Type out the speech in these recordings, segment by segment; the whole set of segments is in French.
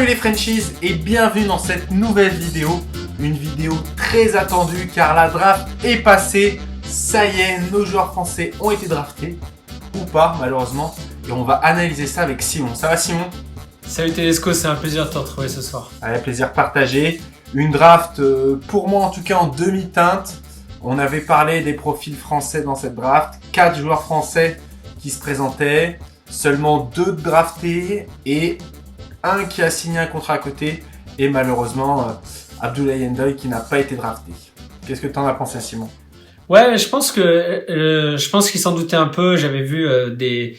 Salut les Frenchies et bienvenue dans cette nouvelle vidéo. Une vidéo très attendue car la draft est passée. Ça y est, nos joueurs français ont été draftés. Ou pas malheureusement. Et on va analyser ça avec Simon. Ça va Simon? Salut Tedesco, c'est un plaisir de te retrouver ce soir. Allez, plaisir partagé. Une draft pour moi en tout cas en demi-teinte. On avait parlé des profils français dans cette draft. 4 joueurs français qui se présentaient. Seulement 2 draftés et un qui a signé un contrat à côté. Et malheureusement, Abdoulaye Ndoye qui n'a pas été drafté. Qu'est-ce que tu en as pensé, Simon? Ouais, je pense qu'il s'en doutait un peu. J'avais vu des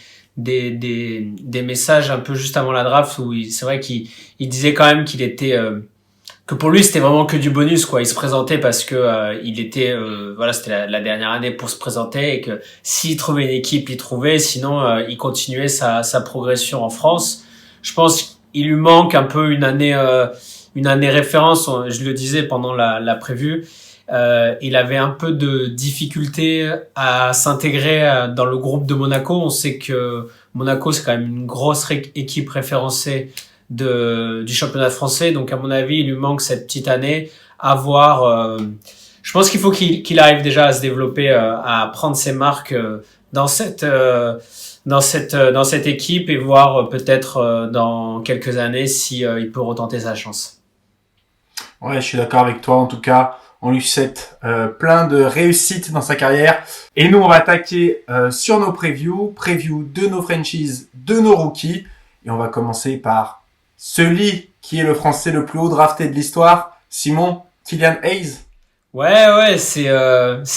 messages un peu juste avant la draft où c'est vrai qu'il disait quand même qu'il était que pour lui c'était vraiment que du bonus quoi. Il se présentait parce que il était c'était la dernière année pour se présenter et que s'il trouvait une équipe, il trouvait, sinon il continuait sa progression en France. Je pense qu'il lui manque un peu une année référence. Je le disais pendant la prévue. Il avait un peu de difficulté à s'intégrer dans le groupe de Monaco. On sait que Monaco, c'est quand même une grosse équipe référencée du championnat français. Donc, à mon avis, il lui manque cette petite année à voir. Je pense qu'il faut qu'il arrive déjà à se développer, à prendre ses marques dans cette équipe et voir peut-être dans quelques années si il peut retenter sa chance. Ouais, je suis d'accord avec toi. En tout cas, on lui souhaite plein de réussite dans sa carrière. Et nous, on va attaquer sur nos previews de nos franchises, de nos rookies. Et on va commencer par celui qui est le Français le plus haut drafté de l'histoire, Simon, Killian Hayes. Ouais, c'est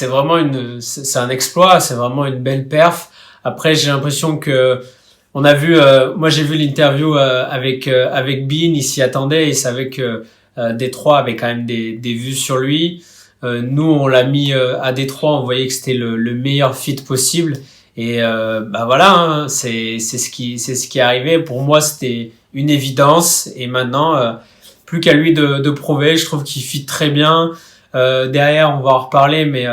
vraiment c'est un exploit, c'est vraiment une belle perf. Après, j'ai l'impression que on a vu, moi j'ai vu l'interview avec Bean, il s'y attendait, il savait que Détroit avait quand même des vues sur lui. Nous, on l'a mis à Détroit, on voyait que c'était le meilleur fit possible. Et voilà, hein, c'est ce qui est arrivé. Pour moi, c'était une évidence. Et maintenant, plus qu'à lui de prouver. Je trouve qu'il fit très bien. Derrière, on va en reparler, mais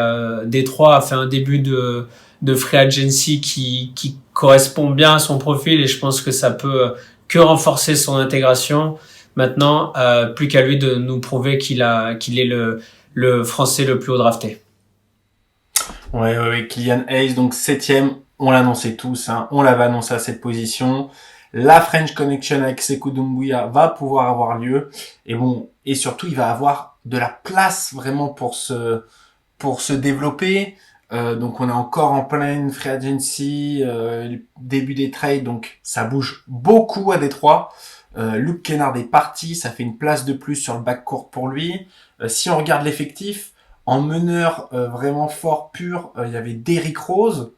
Détroit a fait un début de free agency qui correspond bien à son profil. Et je pense que ça peut que renforcer son intégration. Maintenant, plus qu'à lui de nous prouver qu'il est le Français le plus haut drafté. Ouais, Killian Hayes, donc 7ème, on l'annonçait tous, hein, on l'avait annoncé à cette position. La French Connection avec Sekou Doumbouya va pouvoir avoir lieu. Et surtout, il va avoir de la place vraiment pour se développer. Donc on est encore en pleine free agency, début des trades, donc ça bouge beaucoup à Détroit. Luke Kennard est parti, ça fait une place de plus sur le backcourt pour lui. Si on regarde l'effectif, en meneur vraiment fort pur, il y avait Derrick Rose.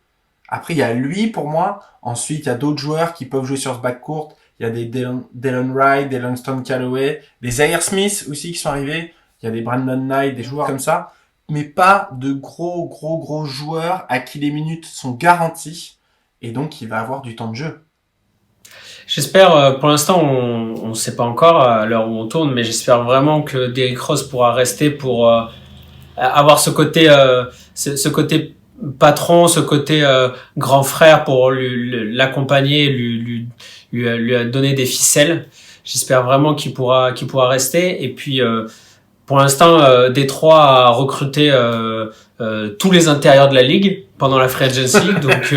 Après, il y a lui pour moi. Ensuite, il y a d'autres joueurs qui peuvent jouer sur ce backcourt. Il y a des Delon Wright, des Langston Calloway, des Zaire Smith aussi qui sont arrivés. Il y a des Brandon Knight, des joueurs comme ça. Mais pas de gros joueurs à qui les minutes sont garanties. Et donc, il va avoir du temps de jeu. J'espère, pour l'instant, on sait pas encore à l'heure où on tourne, mais j'espère vraiment que Derrick Rose pourra rester pour avoir ce côté patron, ce côté grand frère pour l'accompagner, lui donner des ficelles. J'espère vraiment qu'il pourra rester. Et puis, pour l'instant, Détroit a recruté tous les intérieurs de la ligue pendant la free agency, donc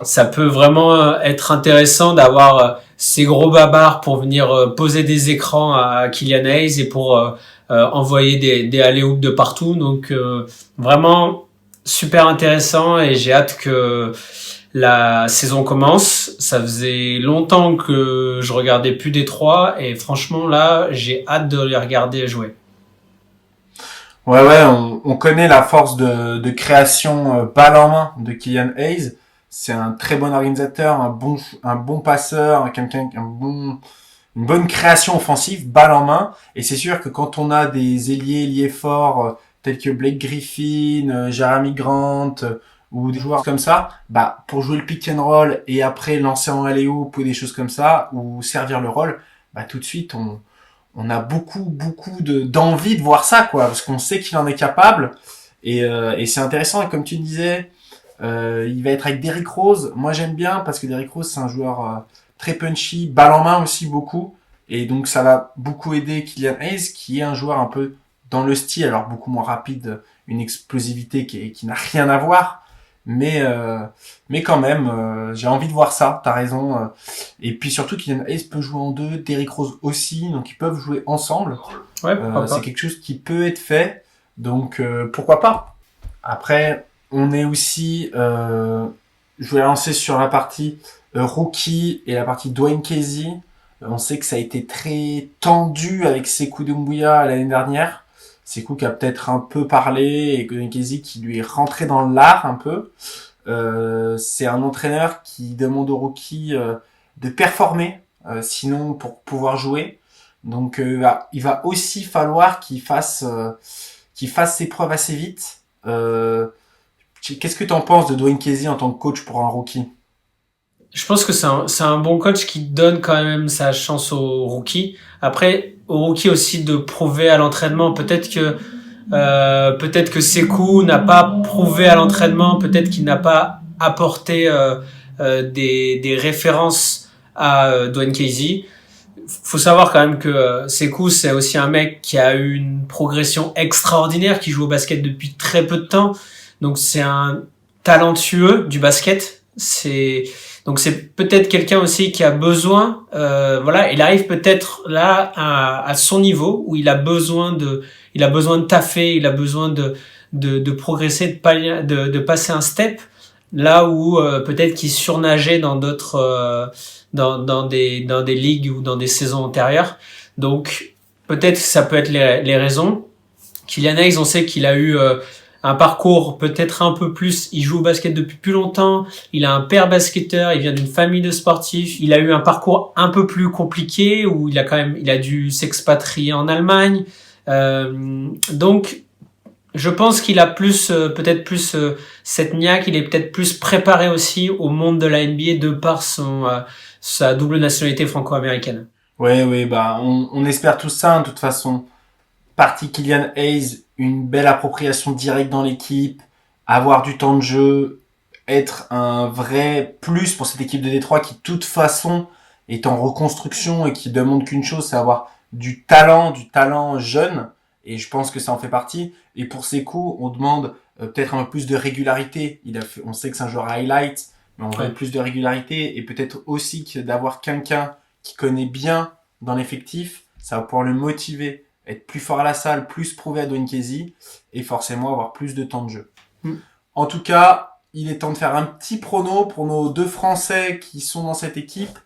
ça peut vraiment être intéressant d'avoir ces gros babards pour venir poser des écrans à Killian Hayes et pour envoyer des alley-oops de partout. Donc vraiment super intéressant et j'ai hâte que la saison commence. Ça faisait longtemps que je regardais plus Détroit et franchement là, j'ai hâte de les regarder jouer. Ouais, on connaît la force de création balle en main de Killian Hayes. C'est un très bon organisateur, un bon passeur, une bonne création offensive, balle en main. Et c'est sûr que quand on a des ailiers forts tels que Blake Griffin, Jeremy Grant ou des joueurs comme ça, pour jouer le pick and roll et après lancer en alley-oop ou des choses comme ça ou servir le rôle, tout de suite on a beaucoup d'envie de voir ça quoi, parce qu'on sait qu'il en est capable et c'est intéressant. Et comme tu disais, il va être avec Derrick Rose. Moi j'aime bien parce que Derrick Rose c'est un joueur très punchy, balle en main aussi beaucoup. Et donc, ça va beaucoup aider Killian Hayes, qui est un joueur un peu dans le style, alors beaucoup moins rapide, une explosivité qui n'a rien à voir. Mais quand même, j'ai envie de voir ça, t'as raison. Et puis surtout, Killian Hayes peut jouer en deux, Derrick Rose aussi, donc ils peuvent jouer ensemble. Ouais, pourquoi C'est pas. quelque chose qui peut être fait, donc pourquoi pas. Après, on est aussi... je voulais lancer sur la partie rookie et la partie Dwayne Casey. On sait que ça a été très tendu avec Sekou Doumbouya l'année dernière. Sekou qui a peut-être un peu parlé et Dwayne Casey qui lui est rentré dans l'art un peu. C'est un entraîneur qui demande aux rookies de performer, sinon pour pouvoir jouer. Donc il va aussi falloir qu'il fasse ses preuves assez vite. Qu'est-ce que tu en penses de Dwayne Casey en tant que coach pour un rookie? Je pense que c'est un bon coach qui donne quand même sa chance aux rookies. Après, aux rookies aussi de prouver à l'entraînement. Peut-être que Sekou n'a pas prouvé à l'entraînement. Peut-être qu'il n'a pas apporté des références à Dwayne Casey. Faut savoir quand même que Sekou, c'est aussi un mec qui a eu une progression extraordinaire, qui joue au basket depuis très peu de temps. Donc c'est un talentueux du basket. Donc c'est peut-être quelqu'un aussi qui a besoin, il arrive peut-être là à son niveau où il a besoin de taffer, il a besoin de progresser, de passer un step, là où peut-être qu'il surnageait dans d'autres dans des ligues ou dans des saisons antérieures. Donc peut-être que ça peut être les raisons. Killian Hayes, on sait qu'il a eu un parcours peut-être un peu plus, il joue au basket depuis plus longtemps, il a un père basketteur, il vient d'une famille de sportifs, il a eu un parcours un peu plus compliqué où il a dû s'expatrier en Allemagne. Donc je pense qu'il a peut-être plus cette niaque, il est peut-être plus préparé aussi au monde de la NBA de par sa double nationalité franco-américaine. Ouais, bah on espère tout ça, hein, de toute façon. Partie Killian Hayes, une belle appropriation directe dans l'équipe, avoir du temps de jeu, être un vrai plus pour cette équipe de Détroit qui de toute façon est en reconstruction et qui demande qu'une chose, c'est avoir du talent jeune, et je pense que ça en fait partie. Et pour ses coups, on demande peut-être un peu plus de régularité. On sait que c'est un joueur highlight, mais on veut plus de régularité et peut-être aussi que d'avoir quelqu'un qui connaît bien dans l'effectif, ça va pouvoir le motiver, être plus fort à la salle, plus prouvé à Dwayne Casey et forcément avoir plus de temps de jeu. En tout cas, il est temps de faire un petit prono pour nos deux Français qui sont dans cette équipe.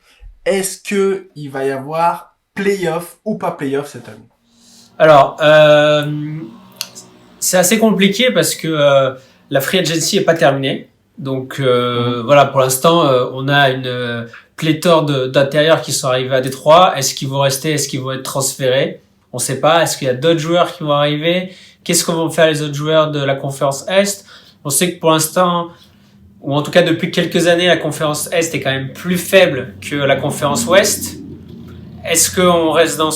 Est-ce que il va y avoir playoff ou pas playoff cette année? Alors, c'est assez compliqué parce que la free agency est pas terminée. Donc voilà, pour l'instant, on a une pléthore d'intérieurs qui sont arrivés à Détroit. Est-ce qu'ils vont rester? Est-ce qu'ils vont être transférés? On sait pas. Est-ce qu'il y a d'autres joueurs qui vont arriver? Qu'est-ce qu'on va faire les autres joueurs de la conférence Est? On sait que pour l'instant, ou en tout cas depuis quelques années, la conférence Est est quand même plus faible que la conférence Ouest. Est-ce qu'on reste dans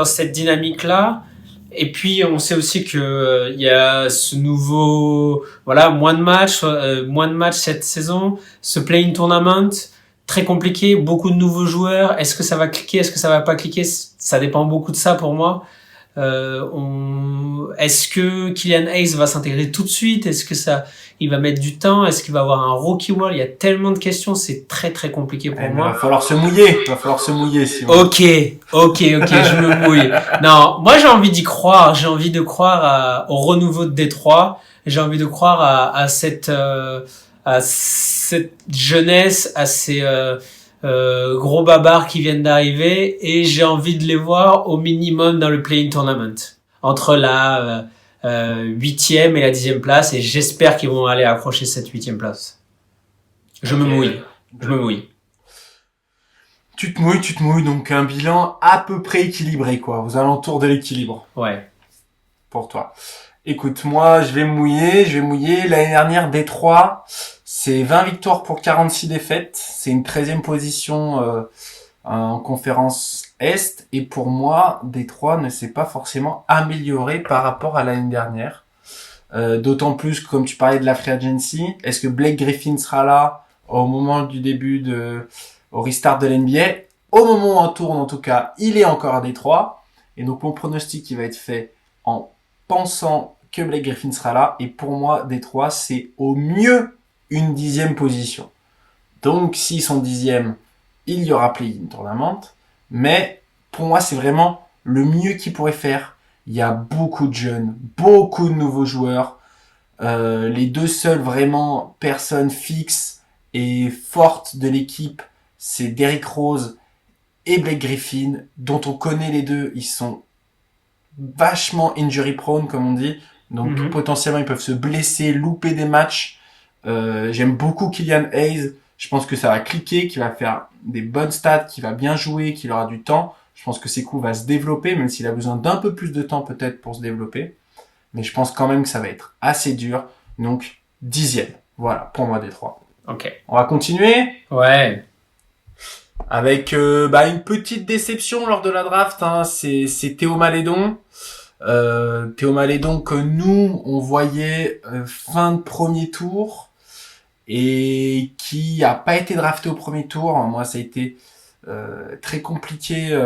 cette dynamique-là? Et puis on sait aussi que il y a ce nouveau moins de matchs cette saison, ce play-in tournament très compliqué, beaucoup de nouveaux joueurs. Est-ce que ça va cliquer? Est-ce que ça va pas cliquer? Ça dépend beaucoup de ça pour moi. Est-ce que Killian Hayes va s'intégrer tout de suite? Est-ce que il va mettre du temps? Est-ce qu'il va avoir un rookie wall? Il y a tellement de questions, c'est très très compliqué pour moi. Il va falloir se mouiller. Si on... Ok, je me mouille. Non, moi j'ai envie d'y croire. J'ai envie de croire au renouveau de Détroit. J'ai envie de croire à cette jeunesse, à ces gros babards qui viennent d'arriver, et j'ai envie de les voir au minimum dans le play-in tournament entre la 8e et la 10e place, et j'espère qu'ils vont aller accrocher cette 8e place. Je me mouille. Tu te mouilles, donc un bilan à peu près équilibré, quoi, aux alentours de l'équilibre. Ouais. Pour toi. Écoute, moi, je vais me mouiller. L'année dernière, Détroit, c'est 20 victoires pour 46 défaites. C'est une 13e position en conférence Est. Et pour moi, Détroit ne s'est pas forcément amélioré par rapport à l'année dernière. D'autant plus que, comme tu parlais de la free agency, est-ce que Blake Griffin sera là au moment du début au restart de l'NBA? Au moment où on tourne, en tout cas, il est encore à Détroit. Et donc, mon pronostic, il va être fait en pensant que Blake Griffin sera là. Et pour moi, Détroit, c'est au mieux une 10e position. Donc, s'ils sont 10e, il y aura play-in tournament. Mais, pour moi, c'est vraiment le mieux qu'ils pourraient faire. Il y a beaucoup de jeunes, beaucoup de nouveaux joueurs. Les deux seules vraiment personnes fixes et fortes de l'équipe, c'est Derrick Rose et Blake Griffin, dont on connaît les deux. Ils sont vachement injury prone, comme on dit. Donc, potentiellement, ils peuvent se blesser, louper des matchs. J'aime beaucoup Killian Hayes. Je pense que ça va cliquer, qu'il va faire des bonnes stats, qu'il va bien jouer, qu'il aura du temps. Je pense que Sekou va se développer, même s'il a besoin d'un peu plus de temps peut-être pour se développer. Mais je pense quand même que ça va être assez dur. Donc, 10e. Voilà, pour moi, Détroit. Ok. On va continuer. Ouais. Avec une petite déception lors de la draft. Hein. C'est Théo Malédon. Théo Malédon que nous, on voyait fin de premier tour. Et qui a pas été drafté au premier tour. Moi, ça a été très compliqué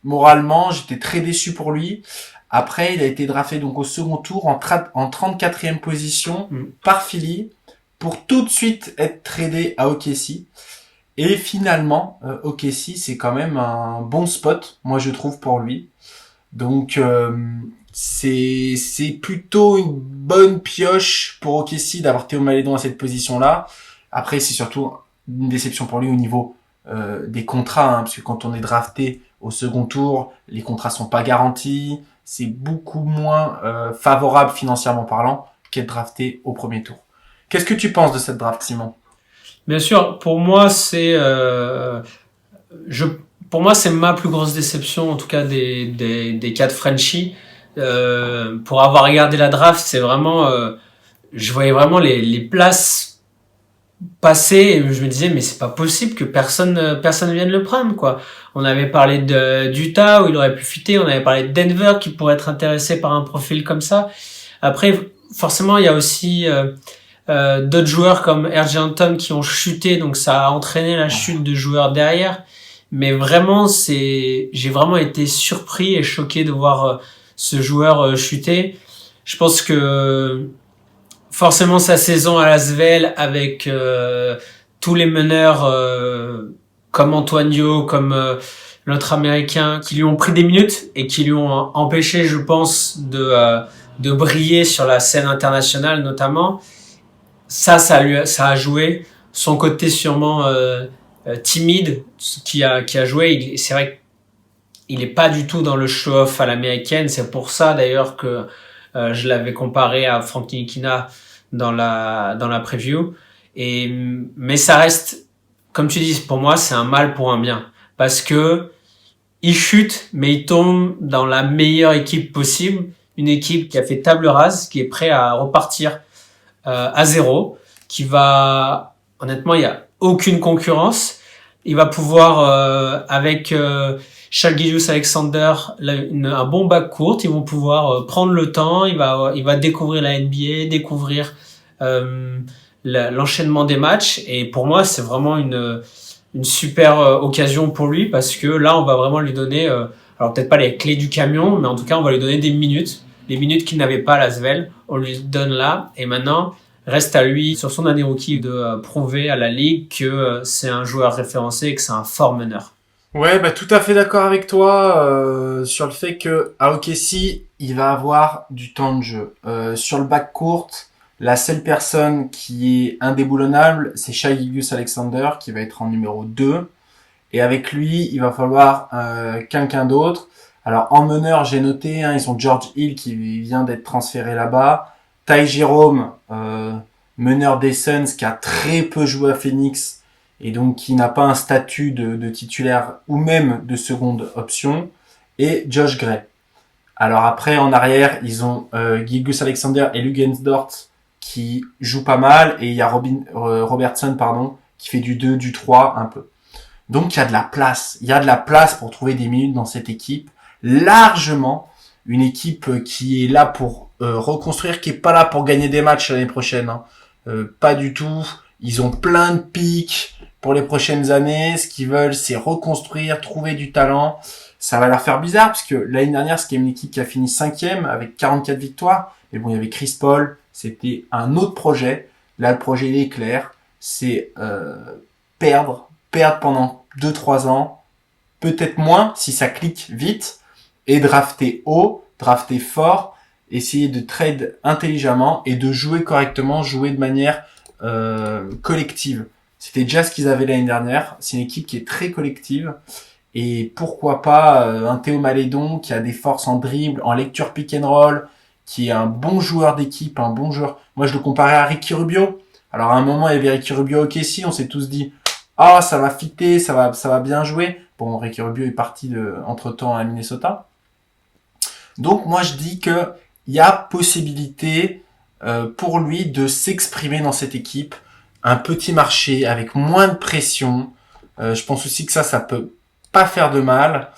moralement. J'étais très déçu pour lui. Après, il a été drafté donc au second tour en 34e position par Philly pour tout de suite être tradé à OKC. Et finalement, OKC, c'est quand même un bon spot, moi je trouve, pour lui. Donc, c'est plutôt une bonne pioche pour OKC d'avoir Théo Malédon à cette position-là. Après, c'est surtout une déception pour lui au niveau des contrats, hein, parce que quand on est drafté au second tour, les contrats sont pas garantis. C'est beaucoup moins favorable financièrement parlant qu'être drafté au premier tour. Qu'est-ce que tu penses de cette draft, Simon ? Bien sûr, pour moi, c'est ma plus grosse déception, en tout cas des 4 Frenchies. Pour avoir regardé la draft, c'est vraiment, je voyais vraiment les places passer et je me disais mais c'est pas possible que personne vienne le prendre, quoi. On avait parlé d'Utah où il aurait pu fitter, on avait parlé de Denver qui pourrait être intéressé par un profil comme ça. Après, forcément, il y a aussi d'autres joueurs comme R.J. Hampton qui ont chuté, donc ça a entraîné la chute de joueurs derrière. Mais vraiment, j'ai vraiment été surpris et choqué de voir ce joueur chuter. Je pense que forcément sa saison à Lasvel avec tous les meneurs comme Antoinio, comme l'autre américain qui lui ont pris des minutes et qui lui ont empêché, je pense, de briller sur la scène internationale notamment. Ça a joué. Son côté sûrement timide qui a joué. C'est vrai qu'il est pas du tout dans le show-off à l'américaine. C'est pour ça d'ailleurs que je l'avais comparé à Frank Ntilikina dans la preview. Mais ça reste, comme tu dis, pour moi, c'est un mal pour un bien. Parce que il chute, mais il tombe dans la meilleure équipe possible. Une équipe qui a fait table rase, qui est prêt à repartir à zéro, qui va, honnêtement, il y a aucune concurrence. Il va pouvoir, avec Shai Gilgeous-Alexander, un bon backcourt, ils vont pouvoir prendre le temps. Il va découvrir la NBA, découvrir l'enchaînement des matchs. Et pour moi, c'est vraiment une super occasion pour lui parce que là, on va vraiment lui donner, alors peut-être pas les clés du camion, mais en tout cas, on va lui donner des minutes. Les minutes qu'il n'avait pas à Lasvel, on lui donne là. Et maintenant, reste à lui, sur son année rookie, de prouver à la ligue que c'est un joueur référencé et que c'est un fort meneur. Ouais, tout à fait d'accord avec toi sur le fait que à OKC, il va avoir du temps de jeu. Sur le backcourt, la seule personne qui est indéboulonnable, c'est Shai Gilgeous-Alexander qui va être en numéro 2. Et avec lui, il va falloir quelqu'un d'autre. Alors en meneur, j'ai noté, ils ont George Hill qui vient d'être transféré là-bas. Ty Jerome, meneur des Suns, qui a très peu joué à Phoenix et donc qui n'a pas un statut de titulaire ou même de seconde option. Et Josh Gray. Alors après, en arrière, ils ont Gilgeous-Alexander et Luguentz-Dort qui jouent pas mal. Et il y a Robertson, qui fait du 2, du 3 un peu. Donc il y a de la place. Il y a de la place pour trouver des minutes dans cette équipe. Largement, une équipe qui est là pour reconstruire, qui est pas là pour gagner des matchs l'année prochaine. Pas du tout. Ils ont plein de pics. pour les prochaines années. Ce qu'ils veulent, c'est reconstruire, trouver du talent. Ça va leur faire bizarre, parce que l'année dernière, c'était une équipe qui a fini 5e avec 44 victoires. Mais bon, il y avait Chris Paul, c'était un autre projet. Là, le projet, il est clair. C'est perdre pendant 2-3 ans, peut-être moins si ça clique vite, et drafter haut, drafter fort, essayer de trade intelligemment et de jouer correctement, jouer de manière collective. C'était déjà ce qu'ils avaient l'année dernière. C'est une équipe qui est très collective. Et pourquoi pas un Théo Malédon qui a des forces en dribble, en lecture pick and roll, qui est un bon joueur d'équipe, un bon joueur. Moi, je le comparais à Ricky Rubio. Alors, à un moment, il y avait Ricky Rubio au OKC, on s'est tous dit, ah, ça va fitter, ça va bien jouer. Bon, Ricky Rubio est parti entre-temps à Minnesota. Donc, moi, je dis que il y a possibilité pour lui de s'exprimer dans cette équipe. Un petit marché avec moins de pression. Je pense aussi que ça peut pas faire de mal.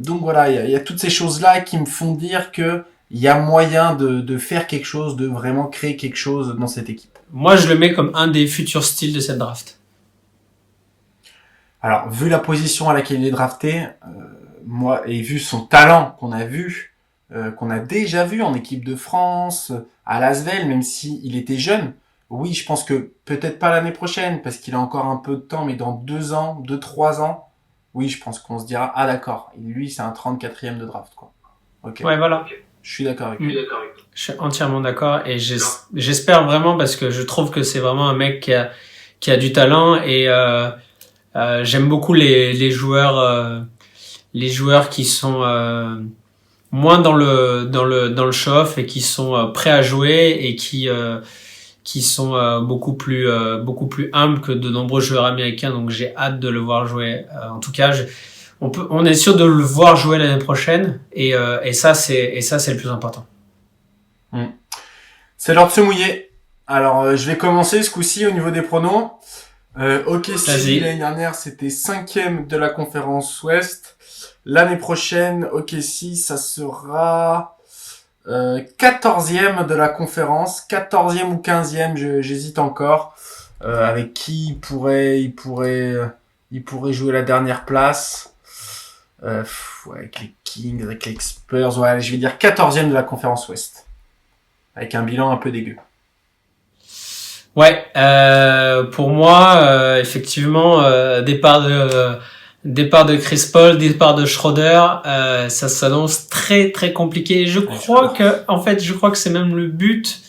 Donc voilà, il y a toutes ces choses-là qui me font dire que il y a moyen de faire quelque chose, de vraiment créer quelque chose dans cette équipe. Moi, je le mets comme un des futurs styles de cette draft. Alors, vu la position à laquelle il est drafté, moi, et vu son talent qu'on a déjà vu en équipe de France, à l'Asvel, même si il était jeune, oui, je pense que peut-être pas l'année prochaine, parce qu'il a encore un peu de temps, mais dans 3 ans, oui, je pense qu'on se dira, ah d'accord, lui, c'est un 34e de draft, quoi. Ok. Ouais, voilà. Je suis d'accord avec lui. Je suis entièrement d'accord et j'espère vraiment parce que je trouve que c'est vraiment un mec qui a du talent et j'aime beaucoup les joueurs qui sont moins dans le show-off et qui sont prêts à jouer et qui sont beaucoup plus humbles que de nombreux joueurs américains. Donc j'ai hâte de le voir jouer. En tout cas, on est sûr de le voir jouer l'année prochaine et ça c'est le plus important. C'est l'heure de se mouiller. Alors je vais commencer ce coup-ci au niveau des pronos. OKC l'année dernière c'était 5e de la conférence Ouest. L'année prochaine OKC ça sera 14e de la conférence, 14e ou 15e, j'hésite encore. Avec qui il pourrait jouer la dernière place. Avec les Kings, avec les Spurs, ouais, je vais dire 14e de la conférence Ouest. Avec un bilan un peu dégueu. Ouais, pour moi, effectivement, départ de Chris Paul, départ de Schroeder, ça s'annonce très très compliqué. Je crois que c'est même le but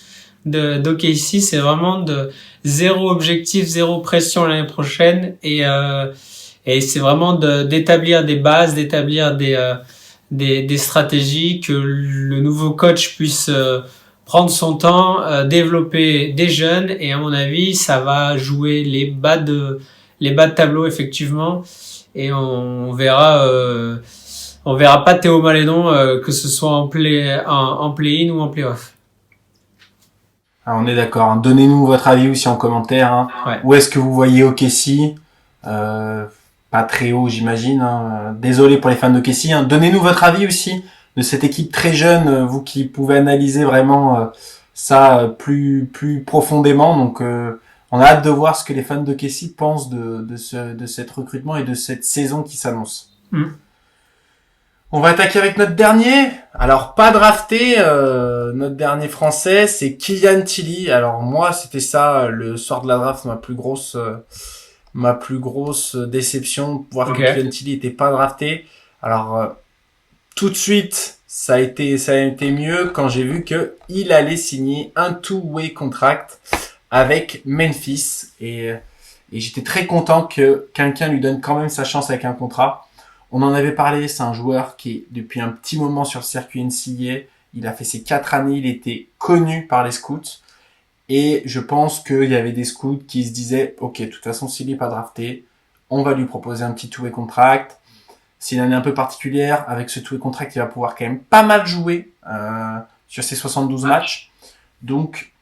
d'OKC, c'est vraiment de zéro objectif, zéro pression l'année prochaine et c'est vraiment d'établir des bases, d'établir des stratégies, que le nouveau coach puisse prendre son temps, développer des jeunes et à mon avis, ça va jouer les bas de tableau effectivement et on verra pas Théo Malédon que ce soit en play-in ou en play-off. Ah, on est d'accord. Hein. Donnez-nous votre avis aussi en commentaire. Hein. Ouais. Où est-ce que vous voyez OKC pas très haut, j'imagine. Hein. Désolé pour les fans d'OKC. Hein. Donnez-nous votre avis aussi de cette équipe très jeune, vous qui pouvez analyser vraiment ça plus profondément. Donc, on a hâte de voir ce que les fans d'OKC pensent de cet recrutement et de cette saison qui s'annonce. On va attaquer avec notre dernier. Alors, pas drafté, notre dernier français, c'est Killian Tilly. Alors, moi, c'était ça, le soir de la draft, ma plus grosse déception, voir que Killian Tilly était pas drafté. Alors, tout de suite, ça a été mieux quand j'ai vu que il allait signer un two-way contract avec Memphis et j'étais très content que quelqu'un lui donne quand même sa chance avec un contrat. On en avait parlé, c'est un joueur qui est depuis un petit moment sur le circuit NCAA. Il a fait ses 4 années, il était connu par les scouts. Et je pense qu'il y avait des scouts qui se disaient, ok, de toute façon, s'il n'est pas drafté, on va lui proposer un petit two-way contract. C'est une année un peu particulière. Avec ce two-way contract, il va pouvoir quand même pas mal jouer sur ses 72 matchs. Donc,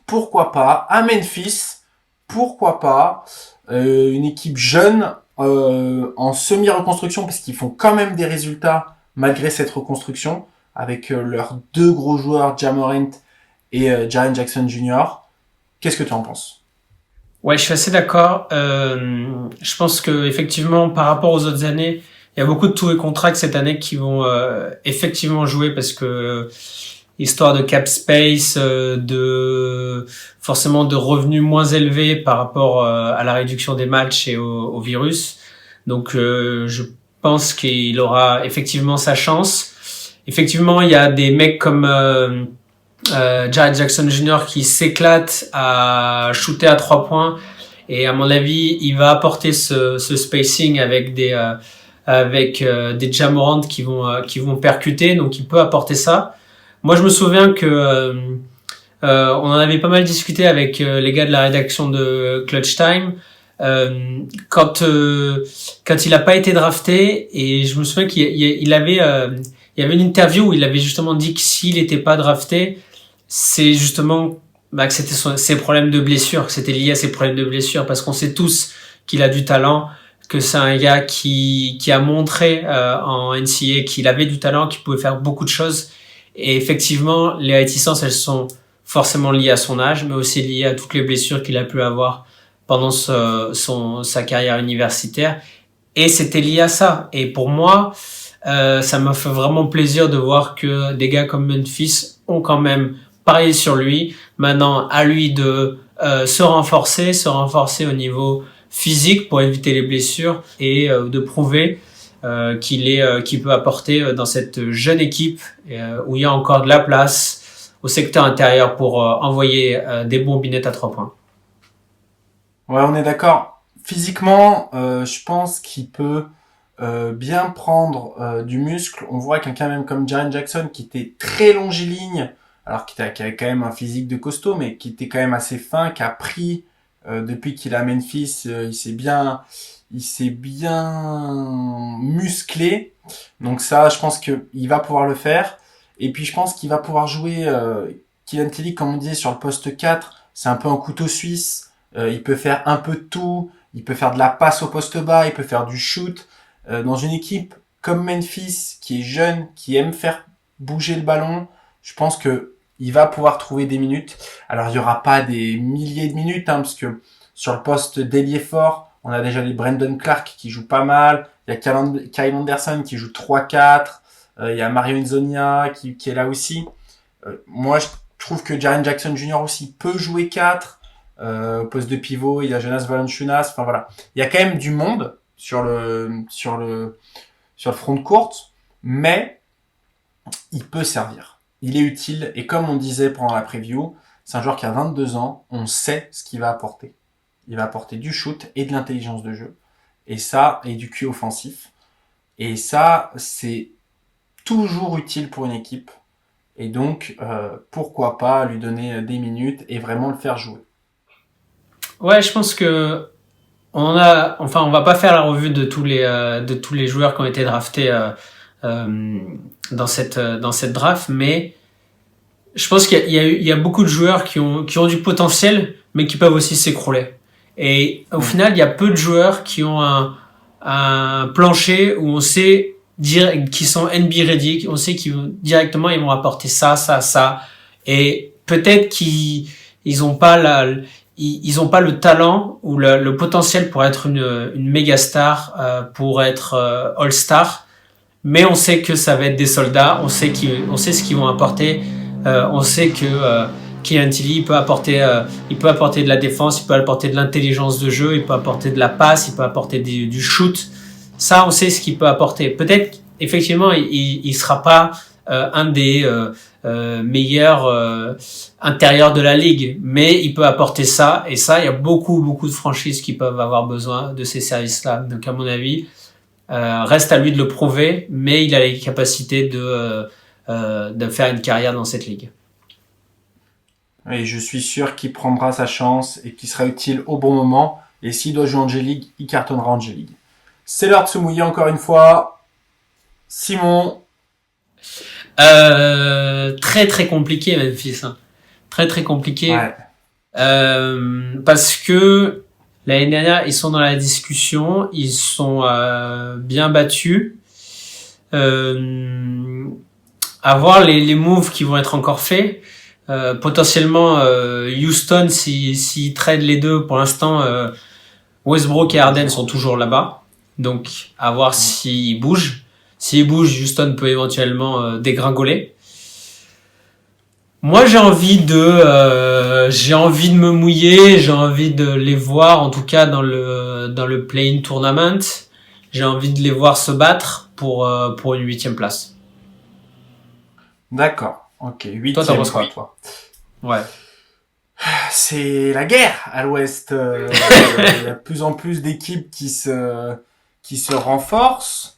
pourquoi pas à Memphis, pourquoi pas une équipe jeune en semi-reconstruction, parce qu'ils font quand même des résultats malgré cette reconstruction, avec leurs 2 gros joueurs, Ja Morant et Jaren Jackson Jr. Qu'est-ce que tu en penses? Ouais, je suis assez d'accord. Je pense que effectivement, par rapport aux autres années, il y a beaucoup de tours et contracts cette année qui vont effectivement jouer parce que histoire de cap space, de forcément de revenus moins élevés par rapport à la réduction des matchs et au virus. Donc, je pense qu'il aura effectivement sa chance. Effectivement, il y a des mecs comme Jared Jackson Jr. qui s'éclate à shooter à 3 points et à mon avis il va apporter ce spacing avec des Ja Morant qui vont percuter, donc il peut apporter ça. Moi je me souviens que on en avait pas mal discuté avec les gars de la rédaction de Clutch Time quand il a pas été drafté, et je me souviens qu'il avait il y avait une interview où il avait justement dit que s'il était pas drafté, c'est justement que c'était ses problèmes de blessure, que c'était lié à ses problèmes de blessure, parce qu'on sait tous qu'il a du talent, que c'est un gars qui a montré en NCAA qu'il avait du talent, qu'il pouvait faire beaucoup de choses. Et effectivement, les réticences, elles sont forcément liées à son âge, mais aussi liées à toutes les blessures qu'il a pu avoir pendant sa carrière universitaire. Et c'était lié à ça. Et pour moi, ça m'a fait vraiment plaisir de voir que des gars comme Memphis ont quand même parié sur lui. Maintenant, à lui de se renforcer au niveau physique pour éviter les blessures et de prouver qu'il peut apporter dans cette jeune équipe où il y a encore de la place au secteur intérieur pour envoyer des bombinettes à 3 points. Ouais, on est d'accord. Physiquement, je pense qu'il peut bien prendre du muscle. On voit quelqu'un même comme Jaren Jackson qui était très longiligne, alors qui avait quand même un physique de costaud, mais qui était quand même assez fin, qui a pris depuis qu'il est à Memphis, il s'est bien musclé. Donc ça, je pense que il va pouvoir le faire. Et puis je pense qu'il va pouvoir jouer Killian Tilly, comme on disait, sur le poste 4. C'est un peu un couteau suisse. Il peut faire un peu de tout. Il peut faire de la passe au poste bas. Il peut faire du shoot. Dans une équipe comme Memphis, qui est jeune, qui aime faire bouger le ballon, je pense que il va pouvoir trouver des minutes. Alors il y aura pas des milliers de minutes, parce que sur le poste d'ailier fort, on a déjà les Brandon Clark qui joue pas mal. Il y a Kyle Anderson qui joue 3-4. Il y a Mario Inzonia qui est là aussi. Moi, je trouve que Jaren Jackson Jr. aussi peut jouer 4. Au poste de pivot, il y a Jonas Valanciunas. Enfin voilà, il y a quand même du monde sur le front de court, mais il peut servir. Il est utile, et comme on disait pendant la preview, c'est un joueur qui a 22 ans, on sait ce qu'il va apporter. Il va apporter du shoot et de l'intelligence de jeu, et ça, et du QI offensif. Et ça, c'est toujours utile pour une équipe. Et donc, pourquoi pas lui donner des minutes et vraiment le faire jouer. Ouais, je pense que on va pas faire la revue de tous les joueurs qui ont été draftés dans cette draft, mais je pense qu'il y a beaucoup de joueurs qui ont du potentiel, mais qui peuvent aussi s'écrouler. Et au final, il y a peu de joueurs qui ont un plancher où on sait dire qui sont NBA ready, on sait qu'ils directement ils vont apporter ça, et peut-être qu'ils ont pas ils ont pas le talent ou le potentiel pour être une méga star, pour être all-star, mais on sait que ça va être des soldats, on sait ce qu'ils vont apporter, on sait que Killian Tilly il peut apporter de la défense, il peut apporter de l'intelligence de jeu, il peut apporter de la passe, il peut apporter du shoot. Ça, on sait ce qu'il peut apporter. Peut-être, effectivement, il sera pas un des meilleurs intérieurs de la ligue, mais il peut apporter ça. Et ça, il y a beaucoup de franchises qui peuvent avoir besoin de ces services-là. Donc, à mon avis, reste à lui de le prouver, mais il a les capacités de faire une carrière dans cette ligue. Et je suis sûr qu'il prendra sa chance et qu'il sera utile au bon moment. Et s'il doit jouer en G-League, il cartonnera en G-League. C'est l'heure de se mouiller encore une fois. Simon. Très compliqué, Memphis. Hein. Très compliqué. Ouais. Parce que l'année dernière, ils sont dans la discussion. Ils sont bien battus. À voir les moves qui vont être encore faits. Potentiellement Houston si trade les deux. Pour l'instant, Westbrook et Harden sont toujours là-bas. Donc à voir s'ils bougent. S'ils bougent, Houston peut éventuellement dégringoler. Moi, j'ai envie de me mouiller, j'ai envie de les voir, en tout cas dans le play-in tournament. J'ai envie de les voir se battre pour une 8e place. D'accord. Ok. 8e. Toi, t'en penses quoi, toi? Ouais. C'est la guerre à l'Ouest. Il y a de plus en plus d'équipes qui se renforcent.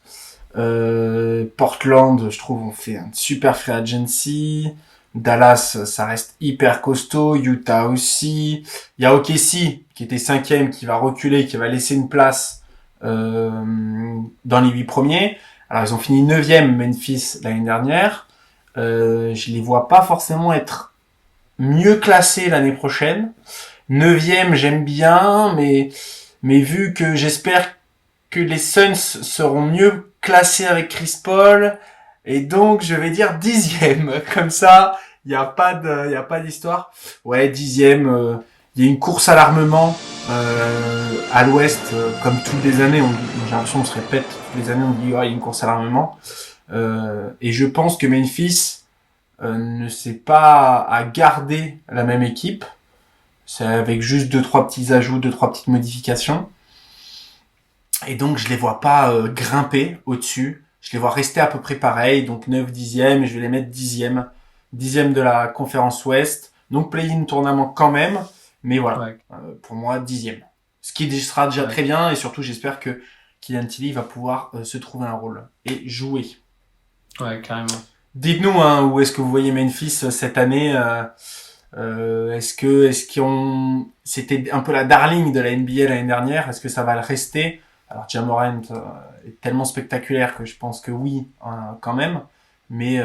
Portland, je trouve, on fait un super free agency. Dallas, ça reste hyper costaud. Utah aussi. Il y a OKC qui était 5e, qui va reculer, qui va laisser une place dans les 8 premiers. Alors ils ont fini 9e Memphis l'année dernière. Je les vois pas forcément être mieux classés l'année prochaine. 9e, j'aime bien, mais vu que j'espère que les Suns seront mieux classés avec Chris Paul, et donc je vais dire 10e. Comme ça, il y a pas d'histoire. Ouais, 10e. Il y a une course à l'armement à l'Ouest, comme toutes les années. J'ai l'impression qu'on se répète toutes les années. On dit il y a une course à l'armement. Et je pense que Memphis ne sait pas à garder la même équipe. C'est avec juste 2-3 petits ajouts, 2-3 petites modifications. Et donc je les vois pas grimper au-dessus. Je les vois rester à peu près pareil. Donc 9, 10e, et je vais les mettre 10e. 10e de la conférence Ouest. Donc play-in tournament quand même. Mais voilà, ouais. Pour moi 10e. Ce qui sera déjà très bien. Et surtout j'espère que Killian Tilly va pouvoir se trouver un rôle et jouer. Ouais, carrément. Dites-nous où est-ce que vous voyez Memphis cette année. C'était un peu la darling de la NBA l'année dernière. Est-ce que ça va le rester? Alors Ja Morant est tellement spectaculaire que je pense que oui, quand même. Mais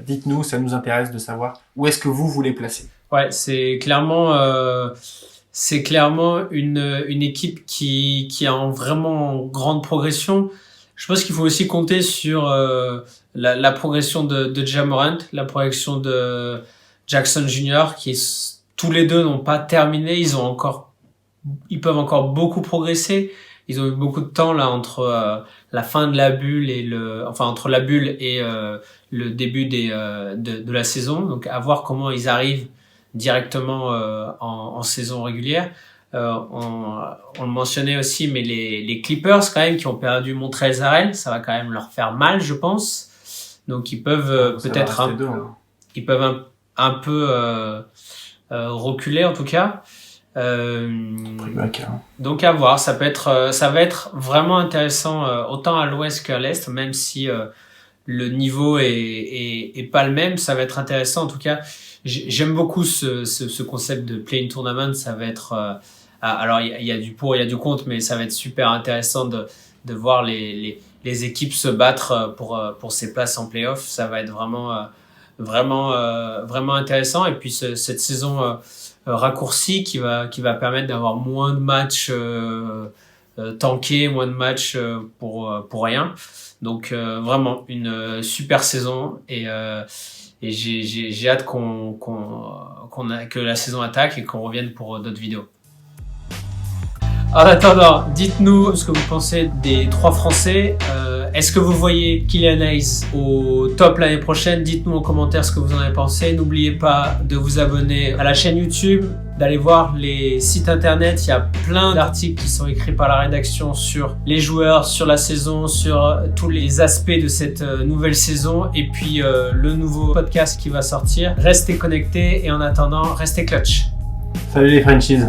dites-nous, ça nous intéresse de savoir où est-ce que vous voulez placer. Ouais, c'est clairement une équipe qui est en vraiment grande progression. Je pense qu'il faut aussi compter sur la progression de Ja Morant, la progression de Jackson Jr. qui tous les deux n'ont pas terminé. Ils peuvent encore beaucoup progresser. Ils ont eu beaucoup de temps là entre la fin de la bulle entre la bulle et le début de la saison. Donc à voir comment ils arrivent directement en saison régulière. On le mentionnait aussi, mais les Clippers quand même qui ont perdu Montrezl Harrell, ça va quand même leur faire mal, je pense. Donc ils peuvent peut-être un peu reculer en tout cas. Donc à voir, ça va être vraiment intéressant autant à l'ouest qu'à l'est, même si le niveau est pas le même, ça va être intéressant en tout cas. J'aime beaucoup ce concept de play-in tournament, ça va être alors il y a du pour, il y a du contre, mais ça va être super intéressant de voir les équipes se battre pour ces places en play-off, ça va être vraiment intéressant. Et puis cette saison raccourcie qui va permettre d'avoir moins de matchs tankés, moins de matchs pour rien. Donc vraiment une super saison et j'ai hâte que la saison attaque et qu'on revienne pour d'autres vidéos. En attendant, dites-nous ce que vous pensez des 3 Français. Est-ce que vous voyez Killian Hayes au top l'année prochaine? Dites-nous en commentaire ce que vous en avez pensé. N'oubliez pas de vous abonner à la chaîne YouTube, d'aller voir les sites internet. Il y a plein d'articles qui sont écrits par la rédaction sur les joueurs, sur la saison, sur tous les aspects de cette nouvelle saison. Et puis le nouveau podcast qui va sortir. Restez connectés et en attendant, restez clutch. Salut les Frenchies.